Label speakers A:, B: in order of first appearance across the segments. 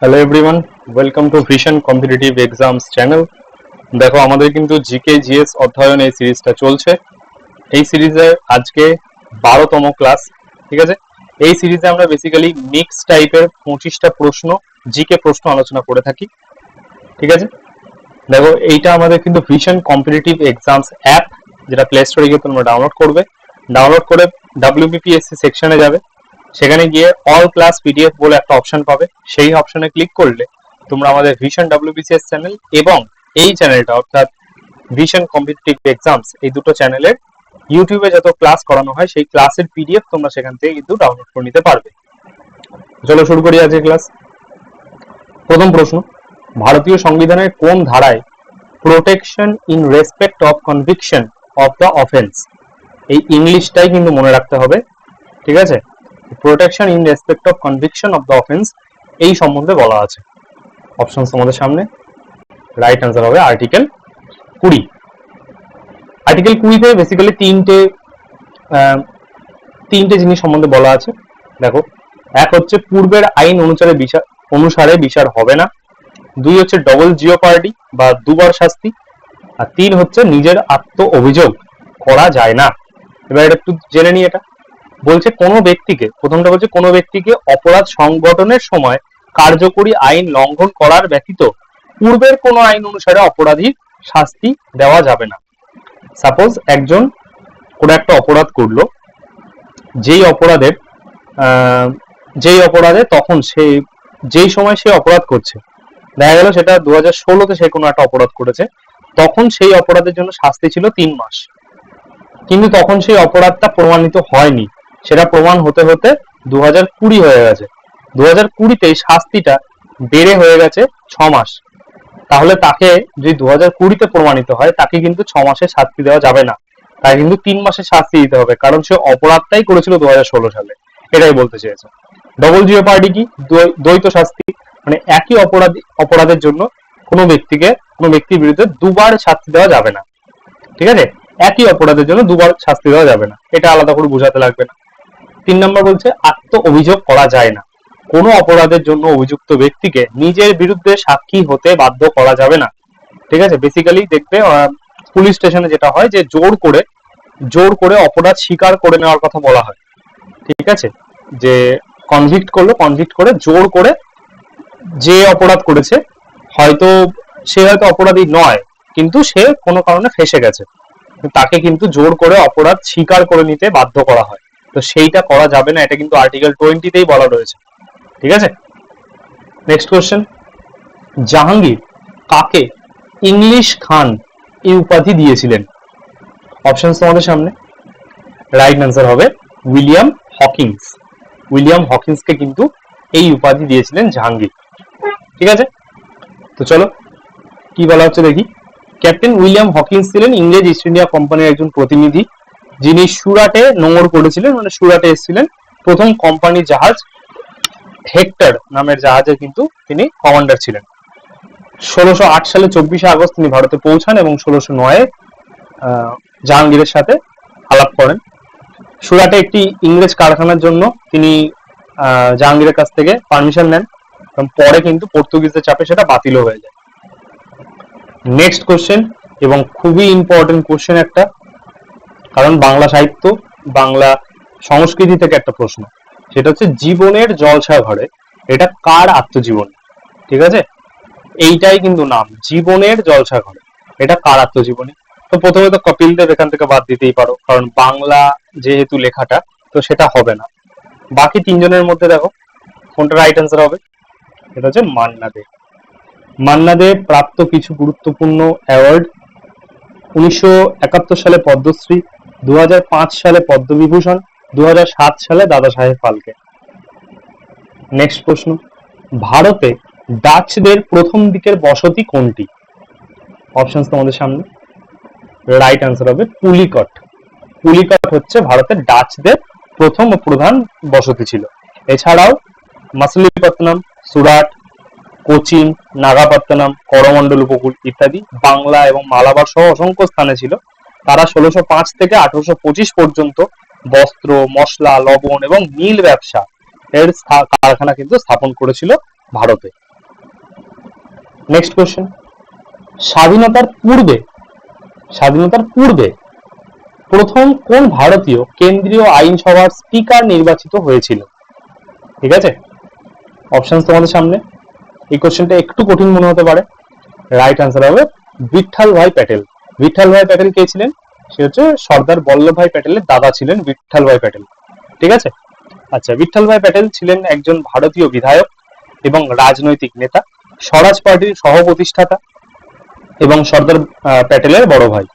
A: Hello everyone, welcome to vision competitive exams channel. দেখো আমাদের কিন্তু জিকে জিএস অধ্যয়ন এই সিরিজটা চলছে। এই সিরিজের আজকে 12তম ক্লাস। ঠিক আছে, এই সিরিজে আমরা বেসিক্যালি মিক্স টাইপের 25টা প্রশ্ন, জিকে প্রশ্ন আলোচনা করে থাকি। ঠিক আছে, দেখো এইটা আমাদের কিন্তু ভিশন কম্পিটিটিভ এক্সামস অ্যাপ, যেটা প্লে স্টোরে গিয়ে তোমরা ডাউনলোড করবে। ডাউনলোড করে WBPSC সেকশনে যাবে, সেখানে গিয়ে অল ক্লাস পিডিএফ বলে একটা অপশন পাবে। সেই অপশনে ক্লিক করলে তোমরা আমাদের ভিশন WBCS চ্যানেল এবং এই চ্যানেলটা অর্থাৎ ভিশন কম্পিটিটিভ এক্সামস, এই দুটো চ্যানেলের ইউটিউবে যত ক্লাস করানো হয় সেই ক্লাসের পিডিএফ তোমরা সেখান থেকে কিন্তু ডাউনলোড করে নিতে পারবে। চলো শুরু করি আজকের ক্লাস। প্রথম প্রশ্ন, ভারতীয় সংবিধানের কোন ধারায় protection in respect of conviction of the offence, এই ইংলিশটাই কিন্তু মনে রাখতে হবে। ঠিক আছে, protection in respect of conviction of the offence এই সম্বন্ধে বলা আছে। অপশন তোমাদের সামনে, রাইট আনসার হবে আর্টিকেল 20। আর্টিকেল 20-তে বেসিক্যালি তিনটে জিনিস সম্বন্ধে বলা আছে। দেখো, এক হচ্ছে পূর্বের আইন অনুসারে বিচার হবে না। দুই হচ্ছে ডবল জিওপার্ডি বা দুবার শাস্তি। আর তিন হচ্ছে নিজের আত্ম অভিযোগ করা যায় না। এবার এটা একটু জেনে নিই। এটা বলছে কোনো ব্যক্তিকে, প্রথমটা বলছে কোনো ব্যক্তিকে অপরাধ সংগঠনের সময় কার্যকরী আইন লঙ্ঘন করার ব্যতীত পূর্বের কোনো আইন অনুসারে অপরাধীর শাস্তি দেওয়া যাবে না। সাপোজ একজন কোনো একটা অপরাধ করলো, যেই অপরাধে তখন সে যেই সময় সে অপরাধ করছে, দেখা গেল সেটা 2016-তে সে কোনো একটা অপরাধ করেছে, তখন সেই অপরাধের জন্য শাস্তি ছিল 3 মাস। কিন্তু তখন সেই অপরাধটা প্রমাণিত হয়নি, সেটা প্রমাণ হতে হতে 2020 হয়ে গেছে। 2020-তে শাস্তিটা বেড়ে হয়ে গেছে 6 মাস। তাহলে তাকে যদি 2020-তে প্রমাণিত হয়, তাকে কিন্তু 6 মাসের শাস্তি দেওয়া যাবে না, তাকে কিন্তু 3 মাসের শাস্তি দিতে হবে, কারণ সে অপরাধটাই করেছিল 2016 সালে। এটাই বলতে চেয়েছে। ডবল জিওপার্ডি কি? দ্বৈত শাস্তি, মানে একই অপরাধের জন্য কোনো ব্যক্তির বিরুদ্ধে দুবার শাস্তি দেওয়া যাবে না। ঠিক আছে, একই অপরাধের জন্য দুবার শাস্তি দেওয়া যাবে না, এটা আলাদা করে বোঝাতে লাগবে না। 3 নম্বর বলছে আত্ম অভিযোগ করা যায় না। কোনো অপরাধের জন্য অভিযুক্ত ব্যক্তিকে নিজের বিরুদ্ধে সাক্ষী হতে বাধ্য করা যাবে না। ঠিক আছে, বেসিক্যালি দেখবে পুলিশ স্টেশনে যেটা হয় যে জোর করে অপরাধ স্বীকার করে নেওয়ার কথা বলা হয়। ঠিক আছে, যে কনভিক্ট করে জোর করে যে অপরাধ করেছে, সে হয়তো অপরাধী নয়, কিন্তু সে কোনো কারণে ফেঁসে গেছে, তাকে কিন্তু জোর করে অপরাধ স্বীকার করে নিতে বাধ্য করা হয়। তো সেইটা করা যাবে না, এটা কিন্তু আর্টিকেল 20-তেই বলা রয়েছে। ঠিক আছে, নেক্সট কোশ্চেন, জাহাঙ্গীর কাকে ইংলিশ খান এই উপাধি দিয়েছিলেন? অপশন তোমাদের সামনে, রাইট আনসার হবে উইলিয়াম হকিন্স। উইলিয়াম হকিন্সকে কিন্তু এই উপাধি দিয়েছিলেন জাহাঙ্গীর। ঠিক আছে, তো চলো কি বলা হচ্ছে দেখি। ক্যাপ্টেন উইলিয়াম হকিন্স ছিলেন ইংরেজ ইস্ট ইন্ডিয়া কোম্পানির একজন প্রতিনিধি, যিনি সুরাটে নোঙর করেছিলেন, মানে সুরাটে এসেছিলেন। প্রথম কোম্পানি জাহাজ হেক্টর নামের জাহাজে কিন্তু তিনি কমান্ডার ছিলেন। 1608 সালে 24শে আগস্ট তিনি ভারতে পৌঁছান এবং 1609-এ জাহাঙ্গীরের সাথে আলাপ করেন। সুরাটে একটি ইংরেজ কারখানার জন্য তিনি জাহাঙ্গীরের কাছ থেকে পারমিশন নেন, এবং পরে কিন্তু পর্তুগিজদের চাপে সেটা বাতিল হয়ে যায়। নেক্সট কোশ্চেন, এবং খুবই ইম্পর্টেন্ট কোশ্চেন একটা, কারণ বাংলা সাহিত্য, বাংলা সংস্কৃতি থেকে একটা প্রশ্ন, সেটা হচ্ছে জীবনের জলসা ঘরে, এটা কার আত্মজীবনী? ঠিক আছে, এইটাই কিন্তু নাম, জীবনের জলসা ঘরে, এটা কার আত্মজীবনী? তো প্রথমে তো কপিল দেব এখান থেকে বাদ দিতেই পারো, কারণ বাংলা যেহেতু লেখাটা, তো সেটা হবে না। বাকি তিনজনের মধ্যে দেখো কোনটা রাইট আনসার হবে। এটা হচ্ছে মান্না দে। মান্না দে প্রাপ্ত কিছু গুরুত্বপূর্ণ অ্যাওয়ার্ড: 1971 সালে পদ্মশ্রী, 2005 সালে পদ্মবিভূষণ, 2007 সালে দাদা সাহেব ফালকে। নেক্সট প্রশ্ন, ভারতে ডাচদের প্রথম দিকের বসতি কোনটি? অপশন তোমাদের সামনে, রাইট আনসার হবে পুলিকট। পুলিকট হচ্ছে ভারতের ডাচদের প্রথম ও প্রধান বসতি ছিল। এছাড়াও মাসুলিপত্তনম, সুরাট, কোচিন, নাগাপত্তনম, করমন্ডল উপকূল ইত্যাদি বাংলা এবং মালাবার সহ অসংখ্য স্থানে ছিল। তারা 1605 থেকে 1825 পর্যন্ত বস্ত্র, মশলা, লবণ এবং নীল ব্যবসা এর কারখানা কিন্তু স্থাপন করেছিল ভারতে। নেক্সট কোশ্চেন, স্বাধীনতার পূর্বে স্বাধীনতার পূর্বে প্রথম কোন ভারতীয় কেন্দ্রীয় আইনসভার স্পিকার নির্বাচিত হয়েছিল? ঠিক আছে, অপশন তোমাদের সামনে। এই কোশ্চেনটা একটু কঠিন মনে হতে পারে। রাইট আনসার হবে বিঠ্ঠল ভাই প্যাটেল। বিঠ্ঠল ভাই প্যাটেল কে ছিলেন? সে হচ্ছে সর্দার বল্লভ ভাই প্যাটেলের দাদা ছিলেন বিঠ্ঠল ভাই প্যাটেল। ঠিক আছে, আচ্ছা, বিঠ্ঠল ভাই প্যাটেল ছিলেন একজন ভারতীয় বিধায়ক এবং রাজনৈতিক নেতা, স্বরাজ পার্টির সহ প্রতিষ্ঠাতা এবং সর্দার প্যাটেলের বড় ভাই।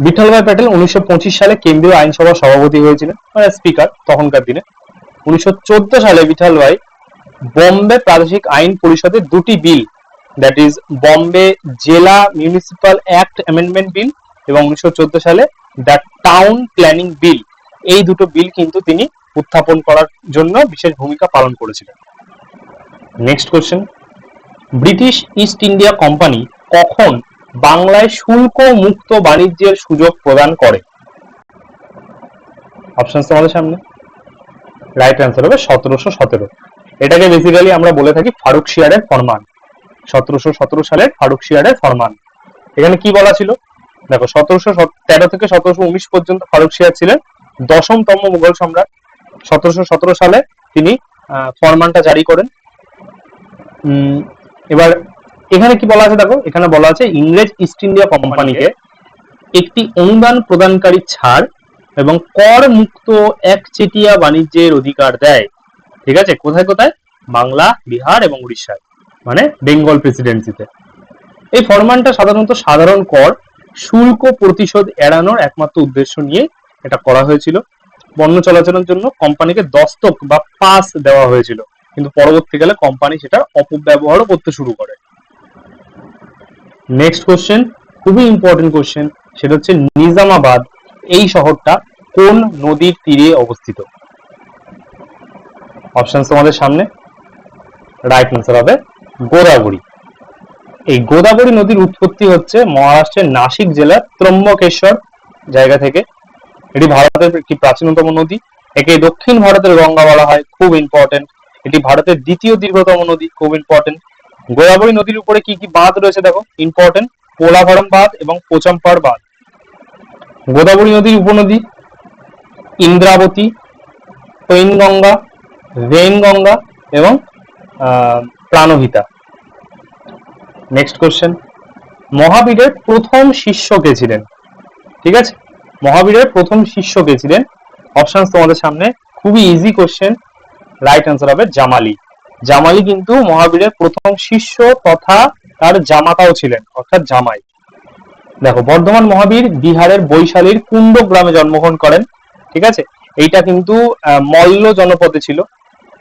A: বিঠ্ঠল ভাই প্যাটেল 1925 সালে কেন্দ্রীয় আইনসভার সভাপতি হয়েছিলেন, মানে স্পিকার তখনকার দিনে। 1914 সালে বিঠ্ঠল ভাই বম্বে প্রাদেশিক আইন পরিষদের দুটি বিল, দ্যাট ইজ বম্বে জেলা মিউনিসিপাল অ্যাক্ট অ্যামেন্ডমেন্ট বিল এবং 1914 সালে দ্য টাউন প্ল্যানিং বিল, এই দুটো বিল কিন্তু তিনি উত্থাপন করার জন্য বিশেষ ভূমিকা পালন করেছিলেন। Next question, British east India company কখন বাংলায় শুল্ক মুক্ত বাণিজ্যের সুযোগ প্রদান করে? অপশন তোমাদের সামনে। রাইট অ্যান্সার হবে 1717। এটাকে বেসিক্যালি আমরা বলে থাকি ফারুকশিয়ারের ফরমান। 1717 সালের ফারুকশিয়ারের ফরমান। এখানে কি বলা ছিল দেখো, 1713 থেকে 1719 পর্যন্ত ফারুকশিয়ার ছিলেন দশমতম মুঘল সম্রাট। 1717 সালে তিনি ফরমানটা জারি করেন। এবার এখানে কি বলা আছে দেখো, এখানে বলা আছে ইংরেজ ইস্ট ইন্ডিয়া কোম্পানিকে একটি অনুদান প্রদানকারী ছাড় এবং কর মুক্ত একচেটিয়া বাণিজ্যের অধিকার দেয়। ঠিক আছে, কোথায় কোথায়? বাংলা, বিহার এবং উড়িষ্যায়, মানে বেঙ্গল প্রেসিডেন্সিতে। এই ফরমানটা সাধারণত সাধারণ কর শুল্ক প্রতিশোধ এড়ানোর একমাত্র উদ্দেশ্য নিয়ে এটা করা হয়েছিল। পণ্য চলাচলের জন্য কোম্পানিকে দস্তক বা পাস দেওয়া হয়েছিল, কিন্তু পরবর্তীকালে কোম্পানি সেটা অপব্যবহারও করতে শুরু করে। নেক্সট কোশ্চেন, খুবই ইম্পর্টেন্ট কোশ্চেন, সেটা হচ্ছে নিজামাবাদ এই শহরটা কোন নদীর তীরে অবস্থিত? অপশন তোমাদের সামনে। রাইট আনসার হবে গোদাবরী। এই গোদাবরী নদীর উৎপত্তি হচ্ছে মহারাষ্ট্রের নাসিক জেলার ত্রম্বকেশ্বর জায়গা থেকে। এটি ভারতের একটি প্রাচীনতম নদী। একে দক্ষিণ ভারতের গঙ্গা বলা হয়, খুব ইম্পর্টেন্ট। এটি ভারতের দ্বিতীয় দীর্ঘতম নদী, খুব ইম্পর্টেন্ট। গোদাবরী নদীর উপরে কি কি বাঁধ রয়েছে দেখো, ইম্পর্টেন্ট, পোলাভরম বাঁধ এবং পোচাম্পাড় বাঁধ। গোদাবরী নদীর উপনদী ইন্দ্রাবতী, পৈনগঙ্গা, ভেনগঙ্গা এবং প্রাণহিতা। নেক্সট কোশ্চেন, মহাবীরের প্রথম শিষ্য কে ছিলেন? ঠিক আছে, মহাবীরের প্রথম শিষ্য কে ছিলেন? অপশন তোমাদের সামনে, খুবই ইজি কোশ্চেন। রাইট আনসার হবে জামালি। জামালি কিন্তু মহাবীরের প্রথম শিষ্য তথা তার জামাতাও ছিলেন, অর্থাৎ জামাই। দেখো, বর্ধমান মহাবীর বিহারের বৈশালীর কুণ্ড গ্রামে জন্মগ্রহণ করেন। ঠিক আছে, এইটা কিন্তু মল্ল জনপদে ছিল।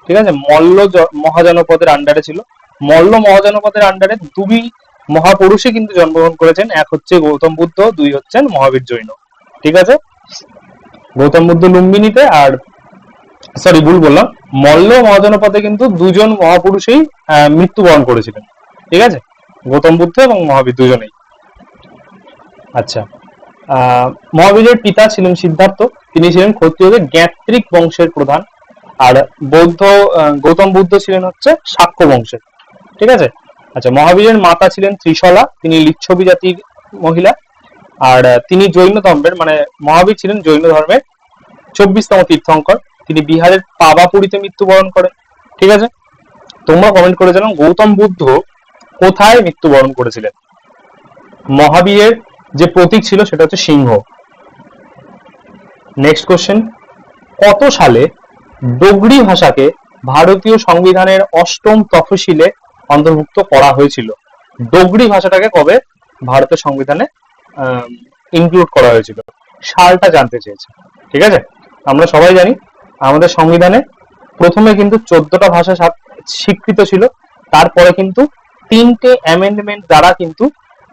A: ঠিক আছে, মল্ল মহাজনপদের আন্ডারে ছিল। মল্ল মহাজনপদের আন্ডারে দুই মহাপুরুষই কিন্তু জন্মগ্রহণ করেছেন, এক হচ্ছে গৌতম বুদ্ধ, দুই হচ্ছেন মহাবীর জৈন। ঠিক আছে, গৌতম বুদ্ধ লুম্বিনীতে, আর সরি ভুল বললাম, মল্ল মহাজনপদে কিন্তু দুজন মহাপুরুষই মৃত্যুবরণ করেছিলেন। ঠিক আছে, গৌতম বুদ্ধ এবং মহাবীর দুজনেই। আচ্ছা, মহাবীরের পিতা ছিলেন সিদ্ধার্থ, তিনি ছিলেন ক্ষত্রিয়দের জ্ঞাত্রিক বংশের প্রধান। আর গৌতম বুদ্ধ ছিলেন হচ্ছে শাক্য বংশের। ঠিক আছে, আচ্ছা, মহাবীরের মাতা ছিলেন ত্রিশলা, তিনি লিচ্ছবি জাতির মহিলা। আর তিনি জৈন ধর্মের, মানে মহাবীর ছিলেন জৈন ধর্মের 24তম তীর্থঙ্কর। তিনি বিহারের পাবাপুরীতে মৃত্যুবরণ করেন। ঠিক আছে, তোমরা কমেন্ট করে জানাও গৌতম বুদ্ধ কোথায় মৃত্যুবরণ করেছিলেন? মহাবীরের যে প্রতীক ছিল সেটা হচ্ছে সিংহ। নেক্সট কোশ্চেন, কত সালে ডোগরি ভাষাকে ভারতীয় সংবিধানের 8ম তফসিলে অন্তর্ভুক্ত করা হয়েছিল? ডোগরি ভাষাটাকে কবে ভারতের সংবিধানে ইনক্লুড করা হয়েছিল, সালটা জানতে চেয়েছে। ঠিক আছে, আমরা সবাই জানি আমাদের সংবিধানে প্রথমে কিন্তু 14টা ভাষা স্বীকৃত ছিল, তারপরে কিন্তু 3টে অ্যামেন্ডমেন্ট দ্বারা কিন্তু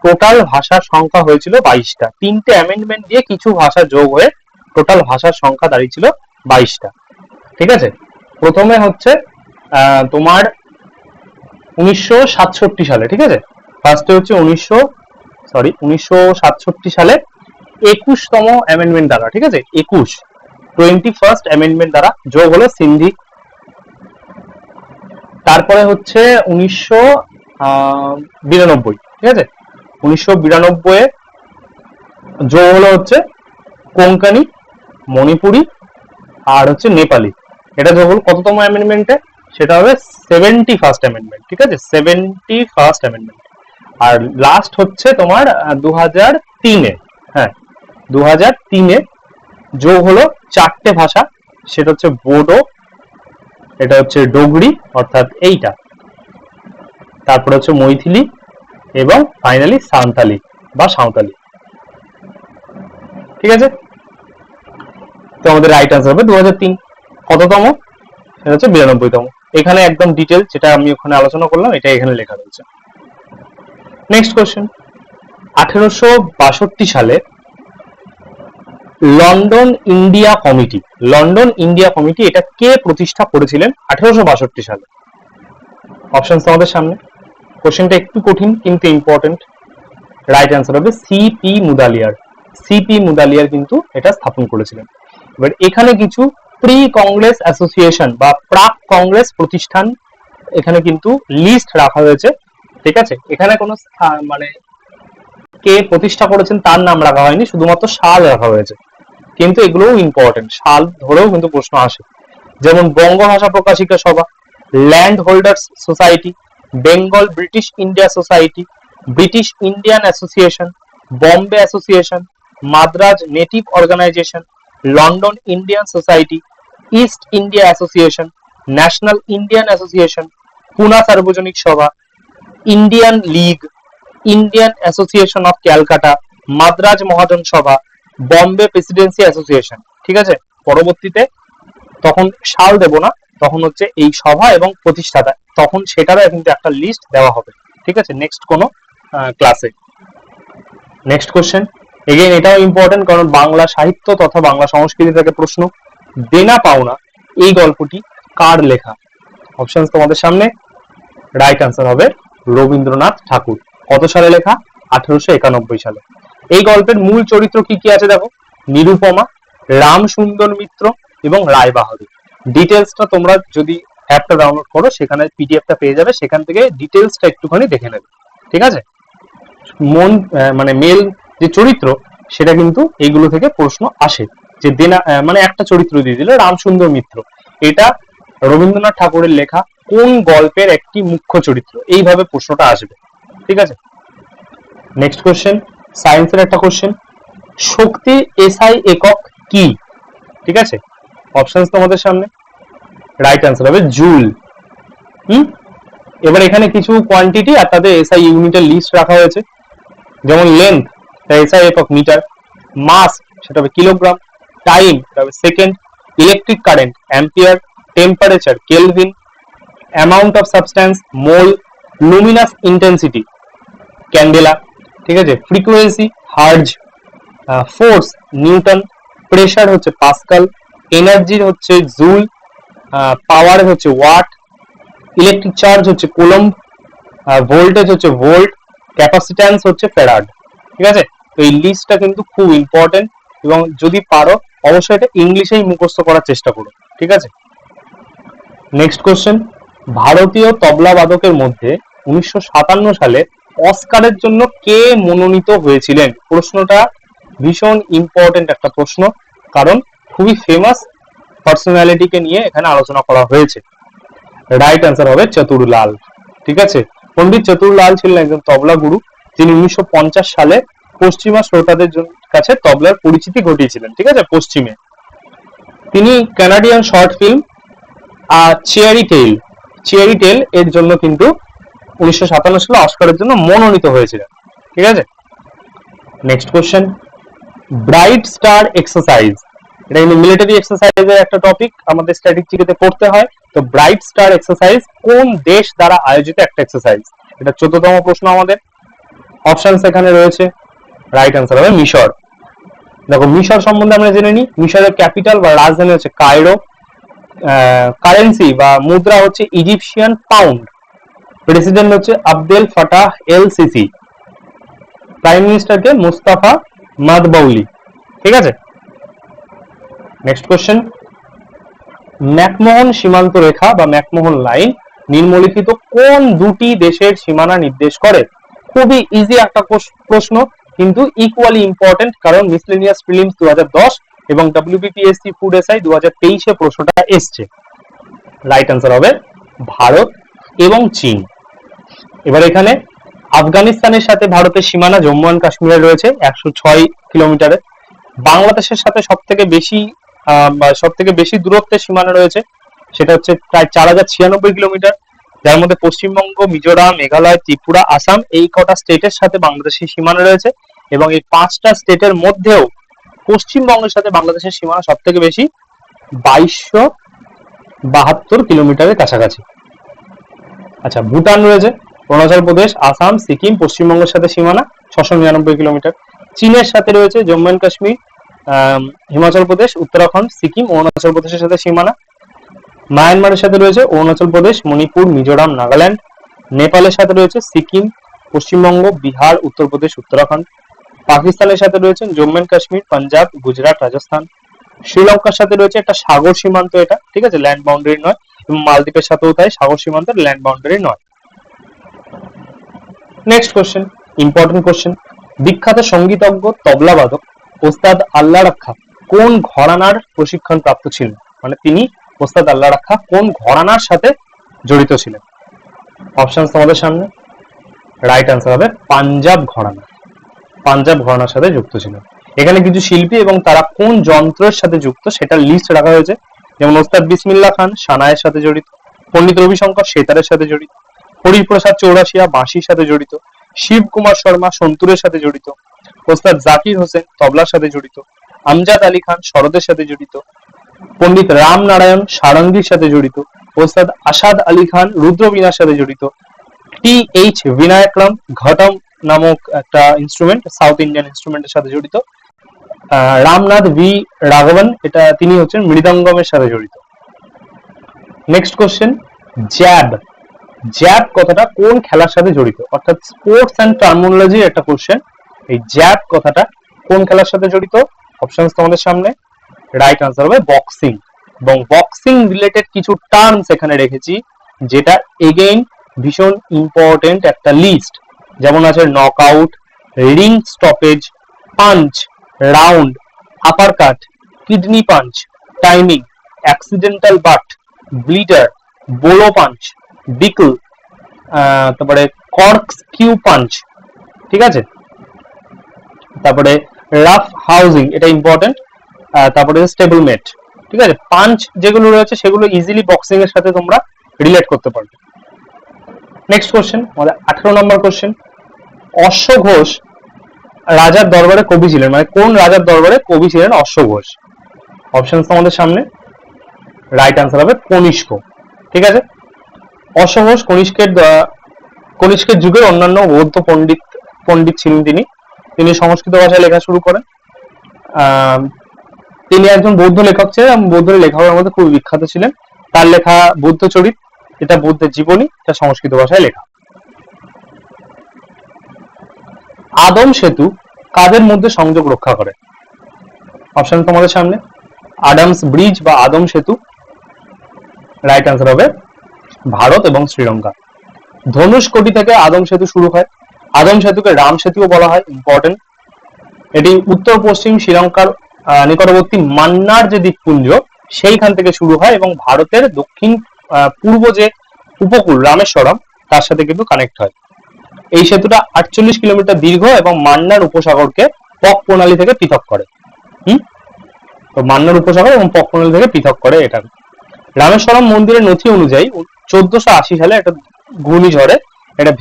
A: টোটাল ভাষার সংখ্যা হয়েছিল 22টা। 3টে অ্যামেন্ডমেন্ট দিয়ে কিছু ভাষা যোগ হয়ে টোটাল ভাষার সংখ্যা দাঁড়িয়েছিল 22টা। ঠিক আছে, প্রথমে হচ্ছে তোমার 1967 সালে, ঠিক আছে, ফার্স্টে হচ্ছে 1967 সালে 21তম অ্যামেন্ডমেন্ট দ্বারা, ঠিক আছে, 21st অ্যামেন্ডমেন্ট দ্বারা যোগ হলো সিন্ধি। তারপরে হচ্ছে 92, ঠিক আছে। 1992 যোগ হলো হচ্ছে কোঙ্কানি, মণিপুরি আর হচ্ছে নেপালি। এটা যোগ হলো কততম অ্যামেন্ডমেন্টে? সেটা হবে 71st অ্যামেন্ডমেন্ট, ঠিক আছে, 71st অ্যামেন্ডমেন্ট। আর লাস্ট হচ্ছে তোমার 2003-এ, হ্যাঁ 2003-এ যোগ হলো 4টে ভাষা, সেটা হচ্ছে বোডো, এটা হচ্ছে ডোগরি অর্থাৎ এইটা, তারপরে হচ্ছে মৈথিলি এবং ফাইনালি সাঁওতালি বা সাঁওতালি, ঠিক আছে। তো আমাদের রাইট আনসার হবে 2003। কততম? সেটা হচ্ছে 92তম। এখানে একদম ডিটেল যেটা আমি ওখানে আলোচনা করলাম এটা এখানে লেখা রয়েছে। নেক্সট কোশ্চেন, 1862 সালে London India committee, London India committee এটা কে প্রতিষ্ঠা করেছিলেন 1862 সালে? অপশন আমাদের সামনে। কোশ্চেনটা একটু কঠিন কিন্তু ইম্পর্টেন্ট। রাইট অ্যান্সার হবে সিপি মুদালিয়ার। সিপি মুদালিয়ার কিন্তু এটা স্থাপন করেছিলেন। এবার এখানে কিছু প্রি কংগ্রেস অ্যাসোসিয়েশন বা প্রাক কংগ্রেস প্রতিষ্ঠান এখানে কিন্তু লিস্ট রাখা হয়েছে, ঠিক আছে। এখানে কোনো মানে কে প্রতিষ্ঠা করেছেন তার নাম রাখা হয়নি, শুধুমাত্র সাল রাখা হয়েছে, কিন্তু এগুলোও ইম্পর্টেন্ট, সাল ধরেও কিন্তু প্রশ্ন আসে। যেমন বঙ্গ Bhasha Prakashika Sabha, land holders society, Bengal British India society, British Indian association, Bombay association, Madras native organisation, London Indian society, East India association, national Indian association, Poona Sarvajanik Sabha, Indian league, Indian association of Calcutta, Madras Mahajan Sabha, Bombay Presidency association, ঠিক আছে। পরবর্তীতে তখন সাল দেব না, তখন হচ্ছে এই সভা এবং প্রতিষ্ঠাতা, তখন সেটারও কিন্তু একটা লিস্ট দেওয়া হবে, ঠিক আছে, নেক্সট কোনো ক্লাসে। নেক্সট কোশ্চেন, এগেইন এটাও ইম্পর্টেন্ট কারণ বাংলা সাহিত্য তথা বাংলা সংস্কৃতি থেকে প্রশ্ন। দেনা পাওনা এই গল্পটি কার লেখা? অপশন তোমাদের সামনে। রাইট আনসার হবে রবীন্দ্রনাথ ঠাকুর। কত সালে লেখা? 1891 সালে। এই গল্পের মূল চরিত্র কি কি আছে দেখো, নিরুপমা, রাম সুন্দর মিত্র এবং রায় বাহাদুর। ডিটেলসটা তোমরা যদি অ্যাপটা ডাউনলোড করো সেখানে পিডিএফটা পেয়ে যাবে, সেখান থেকে ডিটেলসটা একটুখানি দেখে নেবে, ঠিক আছে। মানে মেল যে চরিত্র সেটা কিন্তু এইগুলো থেকে প্রশ্ন আসে, যে দেনা মানে একটা চরিত্র দিয়ে দিল রামসুন্দর মিত্র, এটা রবীন্দ্রনাথ ঠাকুরের লেখা কোন গল্পের একটি মুখ্য চরিত্র, এইভাবে প্রশ্নটা আসবে, ঠিক আছে। নেক্সট কোশ্চেন, সায়েন্সের একটা কোশ্চেন, শক্তির এসআই একক কি? ঠিক আছে, অপশনস তোমাদের সামনে। রাইট আনসার হবে জুল। এবার এখানে কিছু কোয়ান্টিটি আর তাদের এসআই ইউনিটের লিস্ট রাখা হয়েছে, যেমন লেন্থ এসআই একক মিটার, মাস সেটা হবে কিলোগ্রাম, টাইম সেটা হবে second, electric current ampere, temperature kelvin, amount of substance mole, luminous intensity candela, ঠিক আছে, frequency hertz, force newton, pressure হচ্ছে পাস্কাল, এনার্জি হচ্ছে জুল, পাওয়ার হচ্ছে ওয়াট, ইলেকট্রিক চার্জ হচ্ছে কুলম্ব, ভোল্টেজ হচ্ছে ভোল্ট, ক্যাপাসিট্যান্স হচ্ছে ফ্যারাড, ঠিক আছে। তো এই লিস্টটা কিন্তু খুব ইম্পর্টেন্ট এবং যদি পারো অবশ্যই এটা ইংলিশেই মুখস্থ করার চেষ্টা করো, ঠিক আছে। নেক্সট কোশ্চেন, ভারতীয় তবলা বাদকের মধ্যে 1957 সালে অস্কারের জন্য কে মনোনীত হয়েছিলেন? প্রশ্নটা ভীষণ ইম্পর্টেন্ট একটা প্রশ্ন, কারণ খুবই ফেমাস পার্সোনালিটিকে নিয়ে এখানে আলোচনা করা হয়েছে। রাইট অ্যান্সার হবে চতুরলাল, ঠিক আছে। পণ্ডিত চতুরলাল ছিলেন একজন তবলা গুরু, যিনি 1950 সালে পশ্চিমা শ্রোতাদের কাছে তবলার পরিচিতি ঘটিয়েছিলেন, ঠিক আছে, পশ্চিমে। তিনি কানাডিয়ান শর্ট ফিল্ম চেয়ারি টেল এর জন্য কিন্তু 1957 সালে অস্কারের জন্য মনোনীত হয়েছিলেন, ঠিক আছে। Next question, bright star exercise, এটা কিন্তু মিলিটারি এক্সারসাইজের একটা টপিক, আমাদের স্ট্র্যাটেজিতে পড়তে হয়। তো ব্রাইট স্টার এক্সারসাইজ কোন দেশ দ্বারা আয়োজিত একটা এক্সারসাইজ? এটা 14তম প্রশ্ন আমাদের। অপশন এখানে রয়েছে, রাইট অ্যান্সার হবে মিশর। দেখো মিশর সম্বন্ধে আমরা জেনে নিই, মিশরের ক্যাপিটাল বা রাজধানী হচ্ছে কায়রো, কারেন্সি বা মুদ্রা হচ্ছে ইজিপশিয়ান পাউন্ড, প্রেসিডেন্ট হচ্ছে আবদেল ফাটাহ এল সিসি, প্রাইম মিনিস্টারকে মুস্তাফা মাদবাউলি, ঠিক আছে। নেক্সট কোশ্চেন, ম্যাকমোহন সীমান্ত রেখা বা ম্যাকমোহন লাইন নিম্নলিখিত কোন দুটি দেশের সীমানা নির্দেশ করে? খুবই ইজি একটা প্রশ্ন, কিন্তু ইকুয়ালি ইম্পর্টেন্ট, কারণ মিসলেনিয়াস প্রিলিমস 2010 এবং WBPSC ফুড এসআই 2023 প্রশ্নটা এসছে। রাইট আনসার হবে ভারত এবং চীন। এবার এখানে আফগানিস্তানের সাথে ভারতের সীমানা জম্মু অ্যান্ড কাশ্মীরে রয়েছে 106 কিলোমিটারে। বাংলাদেশের সাথে সবথেকে বেশি দূরত্বের সীমানা রয়েছে, সেটা হচ্ছে প্রায় 4096 কিলোমিটার, যার মধ্যে পশ্চিমবঙ্গ, মিজোরাম, মেঘালয়, ত্রিপুরা, আসাম এই কটা স্টেটের সাথে বাংলাদেশের সীমানা রয়েছে। এবং এই 5টা স্টেটের মধ্যেও পশ্চিমবঙ্গের সাথে বাংলাদেশের সীমানা সব থেকে বেশি 2272 কিলোমিটারের কাছাকাছি। আচ্ছা, ভুটান রয়েছে, অরুণাচল প্রদেশ, আসাম, সিকিম, পশ্চিমবঙ্গের সাথে সীমানা 699 কিলোমিটার। চীনের সাথে রয়েছে জম্মু অ্যান্ড কাশ্মীর, হিমাচল প্রদেশ, উত্তরাখণ্ড, সিকিম, অরুণাচল প্রদেশের সাথে সীমানা। মায়ানমারের সাথে রয়েছে অরুণাচল প্রদেশ, মণিপুর, মিজোরাম, নাগাল্যান্ড। নেপালের সাথে রয়েছে সিকিম, পশ্চিমবঙ্গ, বিহার, উত্তরপ্রদেশ, উত্তরাখণ্ড। পাকিস্তানের সাথে রয়েছে জম্মু অ্যান্ড কাশ্মীর, পাঞ্জাব, গুজরাট, রাজস্থান। শ্রীলঙ্কার সাথে রয়েছে একটা সাগর সীমান্ত, এটা ঠিক আছে, ল্যান্ড বাউন্ডারি নয়। এবং মালদ্বীপের সাথেও তাই সাগর সীমান্ত, ল্যান্ড বাউন্ডারি নয়। Next question, important question. বিখ্যাত সঙ্গীতজ্ঞ তবলাবাদক ওস্তাদ আল্লাহ রাখা কোন ঘরানার প্রশিক্ষণ প্রাপ্ত ছিলেন? মানে তিনি ওস্তাদ আল্লাহ রাখা কোন ঘরানার সাথে জড়িত ছিলেন? অপশন তোমাদের সামনে। রাইট আনসার হবে পাঞ্জাব ঘরানা। পাঞ্জাব ঘরানার সাথে যুক্ত ছিলেন। এখানে কিছু শিল্পী এবং তারা কোন যন্ত্রের সাথে যুক্ত সেটা লিস্ট রাখা হয়েছে, যেমন ওস্তাদ বিসমিল্লাহ খান সানায়ের সাথে জড়িত, পণ্ডিত রবিশঙ্কর সেতারের সাথে জড়িত, হরিপ্রসাদ চৌরাশিয়া বাঁশির সাথে জড়িত, শিব কুমার শর্মা সন্তুরের সাথে জড়িত, ওস্তাদ জাকির হোসেন তবলার সাথে জড়িত, আমজাদ আলী খান সরোদের সাথে জড়িত, পণ্ডিত রাম নারায়ণ সারঙ্গীর সাথে জড়িত, ওস্তাদ আসাদ আলী খান রুদ্রবীণার সাথে জড়িত, TH বিনায়করাম ঘটম নামক একটা ইনস্ট্রুমেন্ট, সাউথ ইন্ডিয়ান ইনস্ট্রুমেন্টের সাথে জড়িত, রামনাথ ভি রাঘবন এটা তিনি হচ্ছেন মৃদঙ্গমের সাথে জড়িত। Next question, jab. জ্যাব কথাটা কোন খেলার সাথে জড়িত? অর্থাৎ স্পোর্টস অ্যান্ড টার্মিনোলজি একটা কোশ্চেন। এই জ্যাব কথাটা কোন খেলার সাথে জড়িত? অপশনস তোমাদের সামনে। রাইট আনসার হবে বক্সিং। এবং বক্সিং রিলেটেড কিছু টার্মস এখানে রেখেছি, যেটা এগেইন ভীষণ ইম্পর্টেন্ট একটা লিস্ট। যেমন আছে knockout, ring stoppage, punch, round, upper cut, kidney punch, timing, accidental butt, bleeder, bolo punch, বিকল, তারপরে কর্কস্কিউ পাঞ্চ, ঠিক আছে। তারপরে রাফ হাউজিং, এটা ইম্পর্টেন্ট। তারপরে স্টেবলমেট, ঠিক আছে। পাঞ্চ যেগুলো রয়েছে সেগুলো ইজিলি বক্সিং এর সাথে তোমরা রিলেট করতে পারবে। নেক্সট কোশ্চেন, আমাদের 18 নম্বর কোশ্চেন। অশ্ব ঘোষ রাজার দরবারে কবি ছিলেন, মানে কোন রাজার দরবারে কবি ছিলেন অশ্ব ঘোষ? অপশন আমাদের সামনে। রাইট আনসার হবে কনিষ্ক, ঠিক আছে। অশ্ব ঘোষ কনিষ্কের যুগের অন্যান্য বৌদ্ধ পণ্ডিত ছিলেন তিনি সংস্কৃত ভাষায় লেখা শুরু করেন। তিনি একজন বৌদ্ধ লেখক ছিলেন এবং বৌদ্ধ লেখকের মধ্যে খুব বিখ্যাত ছিলেন। তার লেখা বুদ্ধ চরিত, এটা বুদ্ধের জীবনী, এটা সংস্কৃত ভাষায় লেখা। আদম সেতু কাদের মধ্যে সংযোগ রক্ষা করে? অপশন তোমাদের সামনে। আডামস ব্রিজ বা আদম সেতু। রাইট আনসার হবে ভারত এবং শ্রীলঙ্কা। ধনুষকোটি থেকে আদম সেতু শুরু হয়। আদম সেতুকে রাম সেতুও বলা হয়, ইম্পর্টেন্ট। এটি উত্তর পশ্চিম শ্রীলঙ্কার নিকটবর্তী মান্নার যে দ্বীপপুঞ্জ সেইখান থেকে শুরু হয় এবং ভারতের দক্ষিণ পূর্ব যে উপকূল রামেশ্বরম তার সাথে কিন্তু কানেক্ট হয়। এই সেতুটা 48 কিলোমিটার দীর্ঘ এবং মান্নার উপসাগরকে পক প্রণালী থেকে পৃথক করে। তো মান্নার উপসাগর এবং পক প্রণালী থেকে পৃথক করে এটা। রামেশ্বরম মন্দিরের নথি অনুযায়ী 1480 সালে একটা ঘূর্ণিঝড়ে এটা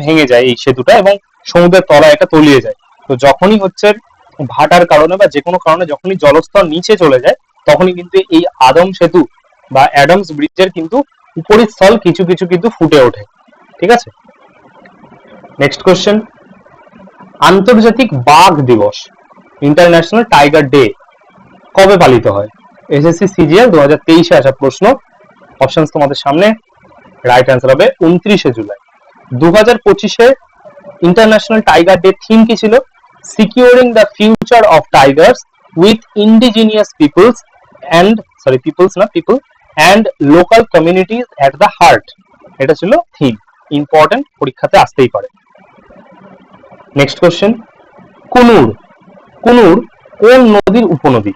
A: ভেঙে যায় এই সেতুটা এবং সমুদ্রের তলায় এটা তলিয়ে যায়। তো যখনই হচ্ছে ভাটার কারণে বা যে কোনো কারণে যখনই জলস্তর নিচে চলে যায় তখনই কিন্তু এই আদম সেতু বা অ্যাডামস ব্রিজের কিন্তু উপরিস্থল কিছু কিছু কিন্তু ফুটে ওঠে, ঠিক আছে। নেক্সট কোশ্চেন, আন্তর্জাতিক বাঘ দিবস ইন্টারন্যাশনাল টাইগার ডে কবে পালিত হয়? এসএসসি সিজিএল 2023 আসা প্রশ্ন। অপশনস তোমাদের সামনে। রাইট আনসার হবে 29 July. 2025 international tiger day theme কি ছিল? Securing the future of Tigers with indigenous people and local communities at the heart, এটা ছিল থিম, ইম্পর্টেন্ট, পরীক্ষাতে আসতেই পারে। নেক্সট কোশ্চেন, কুনুর, কুনুর কোন নদীর উপনদী?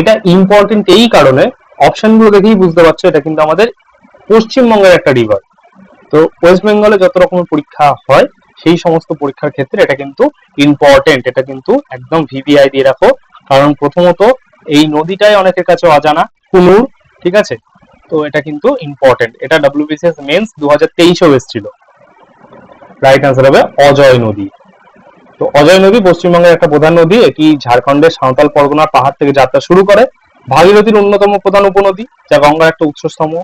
A: এটা ইম্পর্টেন্ট এই কারণে, অপশনগুলো দেখেই বুঝতে পারছো এটা কিন্তু আমাদের পশ্চিমবঙ্গের একটা রিভার। তো ওয়েস্ট বেঙ্গলে যত রকমের পরীক্ষা হয় সেই সমস্ত পরীক্ষার ক্ষেত্রে এটা কিন্তু ইম্পর্টেন্ট, এটা কিন্তু একদম ভিভিআই দিয়ে রাখো, কারণ প্রথমত এই নদীটাই অনেকের কাছে অজানা, কুনুর, ঠিক আছে? তো এটা কিন্তু ইম্পর্টেন্ট, এটা ডব্লিউবিসিএস মেন্স 2023-এও এসেছিল। রাইট আনসার হবে অজয় নদী। তো অজয় নদী পশ্চিমবঙ্গের একটা প্রধান নদী, এটি ঝাড়খণ্ডের সাঁওতাল পরগনার পাহাড় থেকে যাত্রা শুরু করে, ভাগীরথীর অন্যতম প্রধান উপনদী, যা গঙ্গার একটা উৎসস্তম্ভ।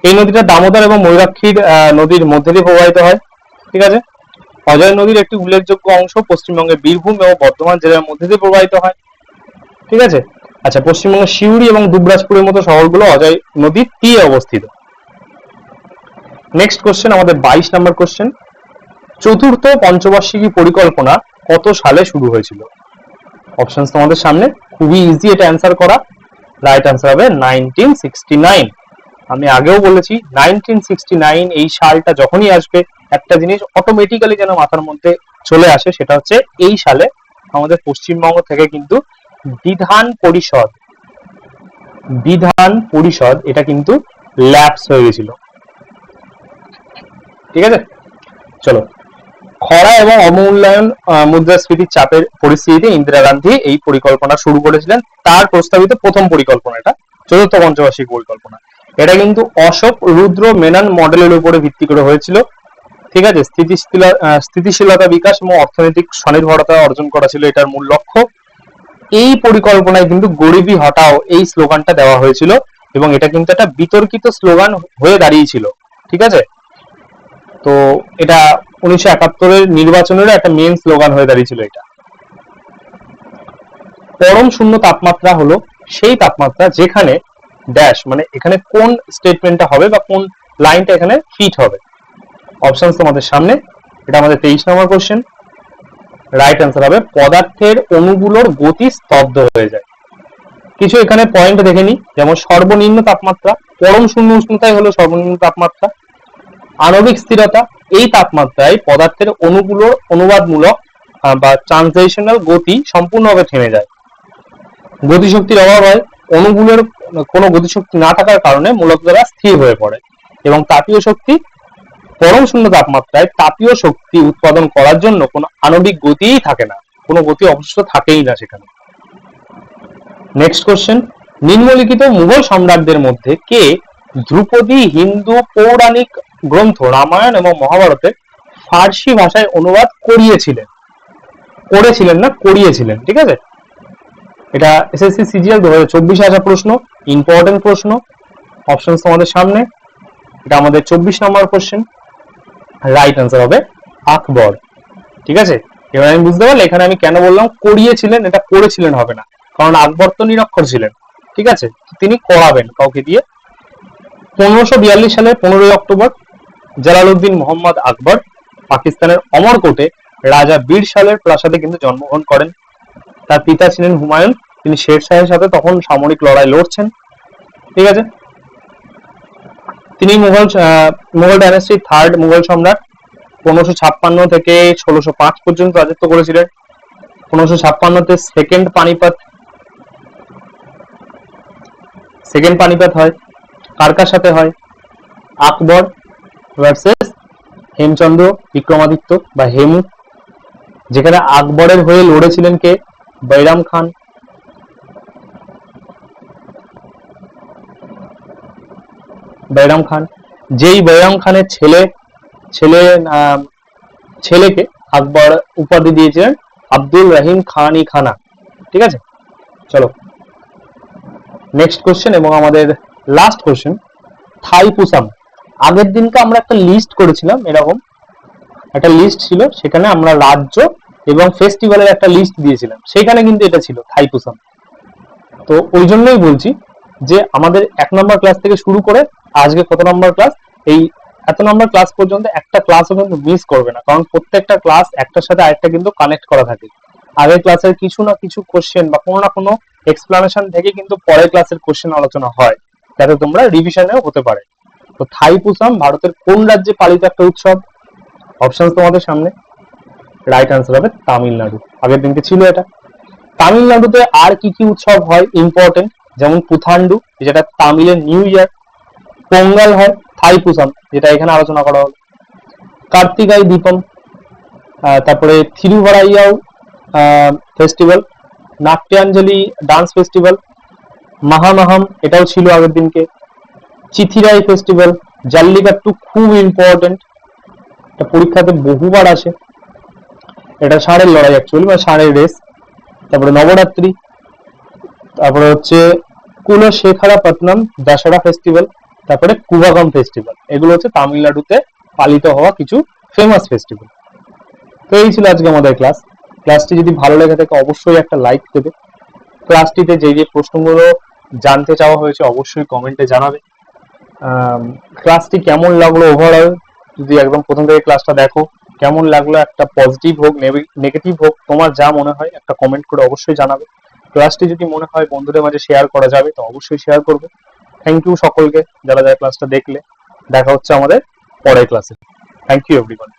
A: এই নদীটা দামোদর এবং ময়ূরাক্ষীর নদীর মধ্যে দিয়ে প্রবাহিত হয়, ঠিক আছে? অজয় নদীর একটি উল্লেখযোগ্য অংশ পশ্চিমবঙ্গের বীরভূম এবং বর্ধমান জেলার মধ্যে দিয়ে প্রবাহিত হয়, ঠিক আছে? আচ্ছা, পশ্চিমবঙ্গের সিউড়ি এবং দুবরাজপুরের মতো শহরগুলো অজয় নদীর তীরে অবস্থিত। নেক্সট কোশ্চেন, আমাদের 22 নম্বর কোশ্চেন, চতুর্থ পঞ্চবার্ষিকী পরিকল্পনা কত সালে শুরু হয়েছিল? অপশন তোমাদের সামনে, খুবই ইজি এটা অ্যান্সার করা। রাইট আনসার হবে 1969। আমি আগেও বলেছি 1969 এই সালটা যখনই আসবে একটা জিনিস অটোমেটিক্যালি যেন মাথার মধ্যে চলে আসে, সেটা হচ্ছে এই সালে আমাদের পশ্চিমবঙ্গ থেকে কিন্তু বিধান পরিষদ, বিধান পরিষদ এটা কিন্তু ল্যাপস হয়ে গেছিল, ঠিক আছে? চলো, খরা এবং অবমূল্যায়ন মুদ্রাস্ফীতির চাপের পরিস্থিতিতে ইন্দিরা গান্ধী এই পরিকল্পনা শুরু করেছিলেন, তার প্রস্তাবিত প্রথম পরিকল্পনা এটা, চতুর্থ পঞ্চবার্ষিক পরিকল্পনা। এটা কিন্তু অশোক রুদ্র মেনন মডেলের উপরে ভিত্তি করে হয়েছিল, ঠিক আছে? স্থিতিশীলতা বিকাশ এবং অর্থনৈতিক স্বনির্ভরতা অর্জন করা ছিল এটার মূল লক্ষ্য। এই পরিকল্পনায় কিন্তু গরিবি হটাও এই স্লোগানটা দেওয়া হয়েছিল, এবং এটা কিন্তু একটা বিতর্কিত স্লোগান হয়ে দাঁড়িয়েছিল, ঠিক আছে? তো এটা 1971-এর নির্বাচনেরও একটা মেন স্লোগান হয়ে দাঁড়িয়েছিল এটা। পরম শূন্য তাপমাত্রা হলো সেই তাপমাত্রা যেখানে ড্যাশ, মানে এখানে কোন স্টেটমেন্টটা হবে বা কোন লাইনটা এখানে ফিট হবে। অপশন তোমাদের সামনে, এটা আমাদের 23 নম্বর কোশ্চেন। রাইট আনসার হবে পদার্থের অণুগুলোর গতি স্তব্ধ হয়ে যায়। কিছু এখানে পয়েন্ট দেখে নি, যেমন সর্বনিম্ন তাপমাত্রা, পরম শূন্য উষ্ণতাই হলো সর্বনিম্ন তাপমাত্রা। আণবিক স্থিরতা, এই তাপমাত্রায় পদার্থের অণুগুলোর অনুবাদমূলক বা ট্রানজিশনাল গতি সম্পূর্ণভাবে থেমে যায়। গতিশক্তির অভাব হয়, অণুগুলোর কোনো গতিশক্তি না থাকার কারণে মূলক দ্বারা স্থির হয়ে পড়ে। এবং তাপীয় শক্তি, পরম শূন্য তাপমাত্রায় তাপীয় শক্তি উৎপাদন করার জন্য কোনো আণবিক গতিই থাকে না, কোনো গতি অবশিষ্ট থাকেই না সেখানে। নেক্সট কোশ্চেন, নিম্নলিখিত মুঘল সম্রাটদের মধ্যে কে ধ্রুপদী হিন্দু পৌরাণিক গ্রন্থ রামায়ণ এবং মহাভারতের ফার্সি ভাষায় অনুবাদ করিয়েছিলেন? করেছিলেন না, করিয়েছিলেন, ঠিক আছে? এটা এসএসসি সিজিএল 2024 আসা প্রশ্ন, ইম্পর্টেন্ট প্রশ্ন। অপশন তোমাদের সামনে, এটা আমাদের 24 নম্বর কোশ্চেন। রাইট আনসার হবে আকবর, ঠিক আছে? এবার আমি বুঝতে পারলাম এখানে আমি কেন বললাম করিয়েছিলেন, এটা করেছিলেন হবে না, কারণ আকবর তো নিরক্ষর ছিলেন, ঠিক আছে? তিনি করাবেন কাউকে দিয়ে। 1542 সালের 15 অক্টোবর জালালউদ্দিন মোহাম্মদ আকবর পাকিস্তানের অমরকোটে রাজা বীর শাহের প্রাসাদে কিন্তু জন্মগ্রহণ করেন। তার পিতা ছিলেন হুমায়ুন, তিনি শের শাহের সাথে তখন সামরিক লড়াই লড়ছেন, ঠিক আছে? তিনি মুঘল ডাইনাস্টির থার্ড মুঘল সম্রাট। 1556 থেকে 1605 পর্যন্ত রাজত্ব করেছিলেন। 1556-তে সেকেন্ড পানিপত হয়, কার কার সাথে হয়? আকবর ভার্সেস হেমচন্দ্র বিক্রমাদিত্য বা হেমু, যেখানে আকবরের হয়ে লড়েছিলেন কে? বৈরাম খান। বৈরাম খান, যেই বৈরাম খানের ছেলেকে আকবর উপাধি দিয়েছিলেন আব্দুল রহিম খান ই খানা, ঠিক আছে? চলো নেক্সট কোশ্চেন এবং আমাদের লাস্ট কোশ্চেন, থাইপুসাম। আগের দিনকে আমরা একটা লিস্ট করেছিলাম, এরকম একটা লিস্ট ছিল, সেখানে আমরা রাজ্য এবং ফেস্টিভ্যালের একটা লিস্ট দিয়েছিলাম, সেখানে কিন্তু এটা ছিল থাইপুসাম। তো ওই জন্যই বলছি যে আমাদের 1 নম্বর ক্লাস থেকে শুরু করে আজকে কত নম্বর ক্লাস, এই এত নম্বর ক্লাস পর্যন্ত একটা ক্লাসও কিন্তু মিস করবে না, কারণ প্রত্যেকটা ক্লাস একটার সাথে আরেকটা কিন্তু কানেক্ট করা থাকে। আগের ক্লাসের কিছু না কিছু কোশ্চেন বা কোনো না কোনো এক্সপ্লানেশন থেকে কিন্তু পরের ক্লাসের কোশ্চেন আলোচনা হয়, যাতে তোমরা রিভিশনেও হতে পারে। তো থাইপুসাম ভারতের কোন রাজ্যে পালিত একটা উৎসব? অপশন তোমাদের সামনে, রাইট আনসার হবে তামিলনাড়ু। আগের দিনকে ছিল এটা। তামিলনাড়ুতে আর কি কি উৎসব হয় ইম্পর্টেন্ট, যেমন পুথান্ডু যেটা তামিলের নিউ ইয়ার, পোঙ্গাল হয়, থাইপুসাম যেটা এখানে আলোচনা করা হলো, কার্তিকাই দীপম, তারপরে থিরুভারাইয়াও ফেস্টিভ্যাল, নাট্যাঞ্জলি ডান্স ফেস্টিভ্যাল, মাহামাহাম এটাও ছিল আগের দিনকে, চিথিরাই ফেস্টিভ্যাল, জাল্লিকাট্টু খুব ইম্পর্টেন্ট, এটা পরীক্ষাতে বহুবার আসে, এটা ষাঁড়ের লড়াই অ্যাকচুয়ালি বা ষাঁড়ের রেস, তারপরে নবরাত্রি, তারপরে হচ্ছে কুলশেখরাপত্তনম দশহরা ফেস্টিভ্যাল, তারপরে কুভাগম ফেস্টিভ্যাল। এগুলো হচ্ছে তামিলনাড়ুতে পালিত হওয়া কিছু ফেমাস ফেস্টিভ্যাল। তো এই ছিল আজকে আমাদের ক্লাস। ক্লাসটি যদি ভালো লেগে থাকে অবশ্যই একটা লাইক দেবে। ক্লাসটিতে যে যে প্রশ্নগুলো জানতে চাওয়া হয়েছে অবশ্যই কমেন্টে জানাবে। ক্লাসটি কেমন লাগলো ওভারঅল, যদি একদম প্রথম থেকে ক্লাসটা দেখো, কেমন লাগলো, একটা পজিটিভ হোক নেগেটিভ হোক, তোমার যা মনে হয় একটা কমেন্ট করে অবশ্যই জানাবে। ক্লাসটি যদি মনে হয় বন্ধুদের মাঝে শেয়ার করা যাবে তো অবশ্যই শেয়ার করবে। থ্যাংক ইউ সকলকে যারা যারা ক্লাসটা দেখলে। দেখা হচ্ছে আমাদের পরের ক্লাসে। Thank you everyone.